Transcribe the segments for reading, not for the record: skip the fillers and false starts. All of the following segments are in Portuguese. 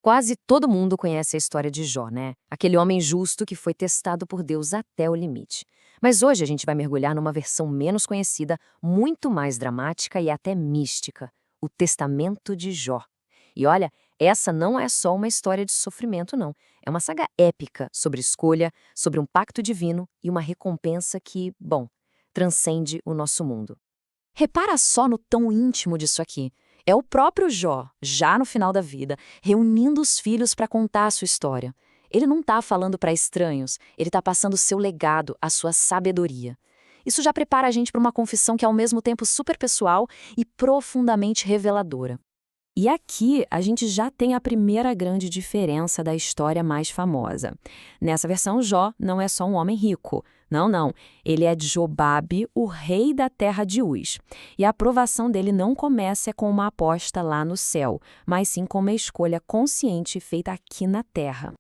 Quase todo mundo conhece a história de Jó, né? Aquele homem justo que foi testado por Deus até o limite. Mas hoje a gente vai mergulhar numa versão menos conhecida, muito mais dramática e até mística: o Testamento de Jó. E olha, essa não é só uma história de sofrimento, não. É uma saga épica sobre escolha, sobre um pacto divino e uma recompensa que, bom, transcende o nosso mundo. Repara só no tão íntimo disso aqui. É o próprio Jó, já no final da vida, reunindo os filhos para contar a sua história. Ele não está falando para estranhos, ele está passando o seu legado, a sua sabedoria. Isso já prepara a gente para uma confissão que é ao mesmo tempo super pessoal e profundamente reveladora. E aqui a gente já tem a primeira grande diferença da história mais famosa. Nessa versão, Jó não é só um homem rico. Não, não. Ele é Jobabe, o rei da terra de Uz. E a aprovação dele não começa com uma aposta lá no céu, mas sim com uma escolha consciente feita aqui na terra.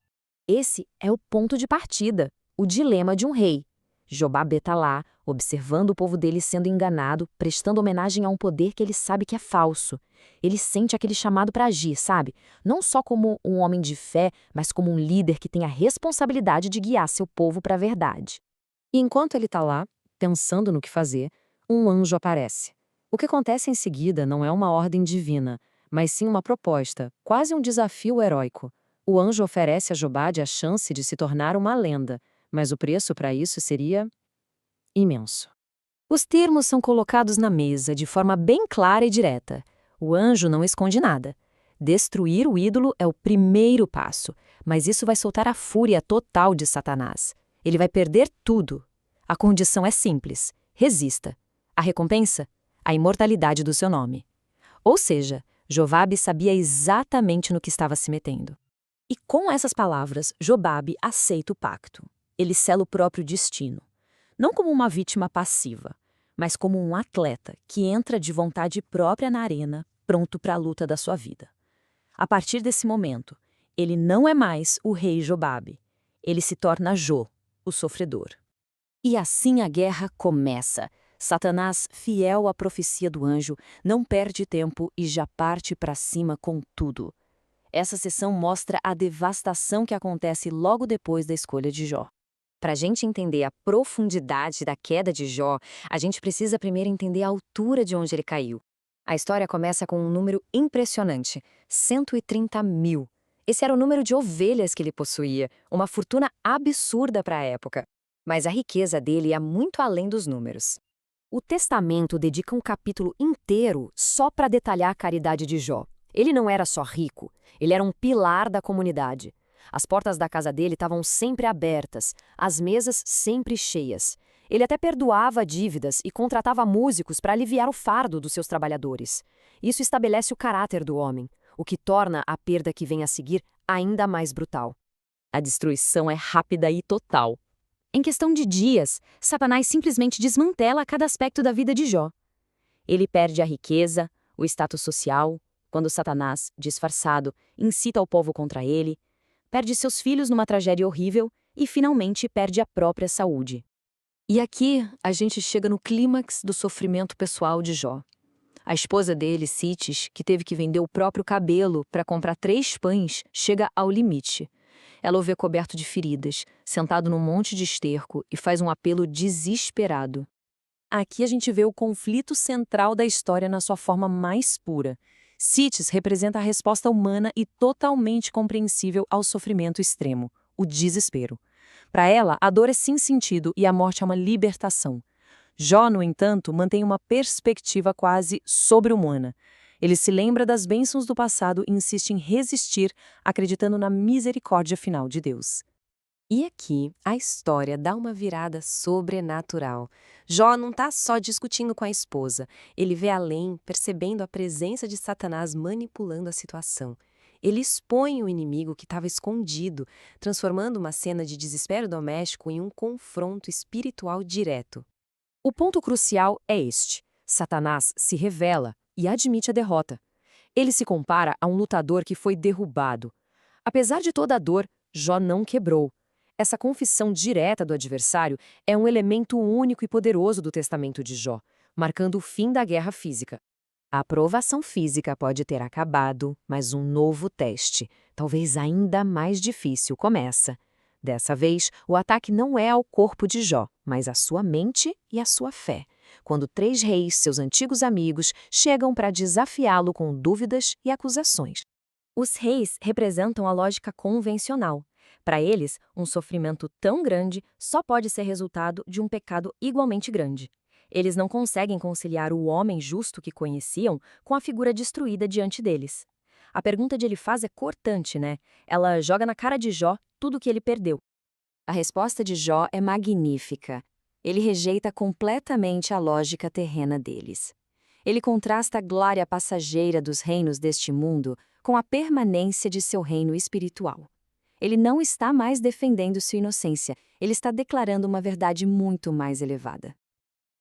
Esse é o ponto de partida, o dilema de um rei. Jobabe está lá, observando o povo dele sendo enganado, prestando homenagem a um poder que ele sabe que é falso. Ele sente aquele chamado para agir, sabe? Não só como um homem de fé, mas como um líder que tem a responsabilidade de guiar seu povo para a verdade. E enquanto ele está lá, pensando no que fazer, um anjo aparece. O que acontece em seguida não é uma ordem divina, mas sim uma proposta, quase um desafio heróico. O anjo oferece a Jobade a chance de se tornar uma lenda, mas o preço para isso seria imenso. Os termos são colocados na mesa de forma bem clara e direta. O anjo não esconde nada. Destruir o ídolo é o primeiro passo, mas isso vai soltar a fúria total de Satanás. Ele vai perder tudo. A condição é simples: resista. A recompensa? A imortalidade do seu nome. Ou seja, Jobabe sabia exatamente no que estava se metendo. E com essas palavras, Jobabe aceita o pacto. Ele sela o próprio destino. Não como uma vítima passiva, mas como um atleta que entra de vontade própria na arena, pronto para a luta da sua vida. A partir desse momento, ele não é mais o rei Jobabe. Ele se torna Jô, o sofredor. E assim a guerra começa. Satanás, fiel à profecia do anjo, não perde tempo e já parte para cima com tudo. Essa sessão mostra a devastação que acontece logo depois da escolha de Jó. Para a gente entender a profundidade da queda de Jó, a gente precisa primeiro entender a altura de onde ele caiu. A história começa com um número impressionante: 130 mil. Esse era o número de ovelhas que ele possuía, uma fortuna absurda para a época. Mas a riqueza dele ia muito além dos números. O Testamento dedica um capítulo inteiro só para detalhar a caridade de Jó. Ele não era só rico, ele era um pilar da comunidade. As portas da casa dele estavam sempre abertas, as mesas sempre cheias. Ele até perdoava dívidas e contratava músicos para aliviar o fardo dos seus trabalhadores. Isso estabelece o caráter do homem, o que torna a perda que vem a seguir ainda mais brutal. A destruição é rápida e total. Em questão de dias, Satanás simplesmente desmantela cada aspecto da vida de Jó. Ele perde a riqueza, o status social, quando Satanás, disfarçado, incita o povo contra ele, perde seus filhos numa tragédia horrível e, finalmente, perde a própria saúde. E aqui a gente chega no clímax do sofrimento pessoal de Jó. A esposa dele, Citis, que teve que vender o próprio cabelo para comprar 3 pães, chega ao limite. Ela o vê coberto de feridas, sentado num monte de esterco e faz um apelo desesperado. Aqui a gente vê o conflito central da história na sua forma mais pura. Citis representa a resposta humana e totalmente compreensível ao sofrimento extremo, o desespero. Para ela, a dor é sem sentido e a morte é uma libertação. Jó, no entanto, mantém uma perspectiva quase sobre-humana. Ele se lembra das bênçãos do passado e insiste em resistir, acreditando na misericórdia final de Deus. E aqui, a história dá uma virada sobrenatural. Jó não está só discutindo com a esposa. Ele vê além, percebendo a presença de Satanás manipulando a situação. Ele expõe o inimigo que estava escondido, transformando uma cena de desespero doméstico em um confronto espiritual direto. O ponto crucial é este: Satanás se revela e admite a derrota. Ele se compara a um lutador que foi derrubado. Apesar de toda a dor, Jó não quebrou. Essa confissão direta do adversário é um elemento único e poderoso do testamento de Jó, marcando o fim da guerra física. A aprovação física pode ter acabado, mas um novo teste, talvez ainda mais difícil, começa. Dessa vez, o ataque não é ao corpo de Jó, mas à sua mente e à sua fé, quando 3 reis, seus antigos amigos, chegam para desafiá-lo com dúvidas e acusações. Os reis representam a lógica convencional. Para eles, um sofrimento tão grande só pode ser resultado de um pecado igualmente grande. Eles não conseguem conciliar o homem justo que conheciam com a figura destruída diante deles. A pergunta de Elifaz é cortante, né? Ela joga na cara de Jó tudo o que ele perdeu. A resposta de Jó é magnífica. Ele rejeita completamente a lógica terrena deles. Ele contrasta a glória passageira dos reinos deste mundo com a permanência de seu reino espiritual. Ele não está mais defendendo sua inocência, ele está declarando uma verdade muito mais elevada.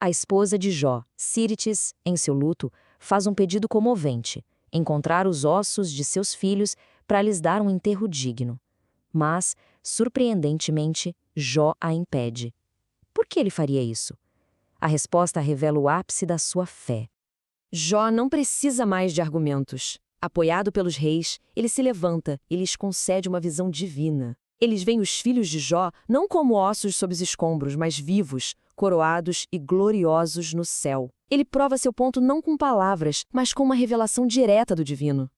A esposa de Jó, Síritis, em seu luto, faz um pedido comovente: encontrar os ossos de seus filhos para lhes dar um enterro digno. Mas, surpreendentemente, Jó a impede. Por que ele faria isso? A resposta revela o ápice da sua fé. Jó não precisa mais de argumentos. Apoiado pelos reis, ele se levanta e lhes concede uma visão divina. Eles veem os filhos de Jó não como ossos sob os escombros, mas vivos, coroados e gloriosos no céu. Ele prova seu ponto não com palavras, mas com uma revelação direta do divino.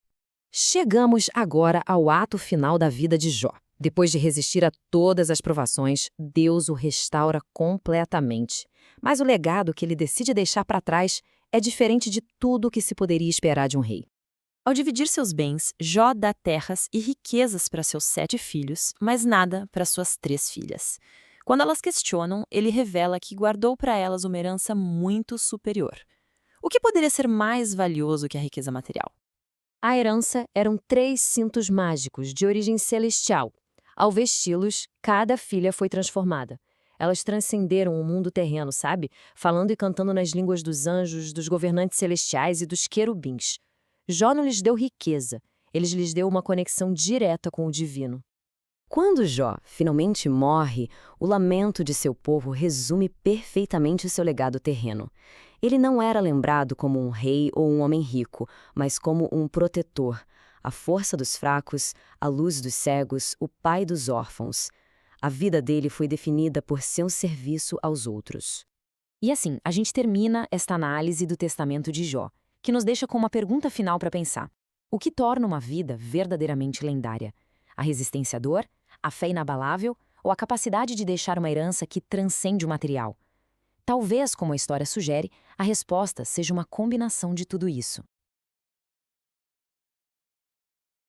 Chegamos agora ao ato final da vida de Jó. Depois de resistir a todas as provações, Deus o restaura completamente. Mas o legado que ele decide deixar para trás é diferente de tudo o que se poderia esperar de um rei. Ao dividir seus bens, Jó dá terras e riquezas para seus 7 filhos, mas nada para suas 3 filhas. Quando elas questionam, ele revela que guardou para elas uma herança muito superior. O que poderia ser mais valioso que a riqueza material? A herança eram 3 cintos mágicos de origem celestial. Ao vesti-los, cada filha foi transformada. Elas transcenderam o mundo terreno, sabe? Falando e cantando nas línguas dos anjos, dos governantes celestiais e dos querubins. Jó não lhes deu riqueza, ele lhes deu uma conexão direta com o divino. Quando Jó finalmente morre, o lamento de seu povo resume perfeitamente seu legado terreno. Ele não era lembrado como um rei ou um homem rico, mas como um protetor, a força dos fracos, a luz dos cegos, o pai dos órfãos. A vida dele foi definida por seu serviço aos outros. E assim, a gente termina esta análise do testamento de Jó, que nos deixa com uma pergunta final para pensar. O que torna uma vida verdadeiramente lendária? A resistência à dor? A fé inabalável? Ou a capacidade de deixar uma herança que transcende o material? Talvez, como a história sugere, a resposta seja uma combinação de tudo isso.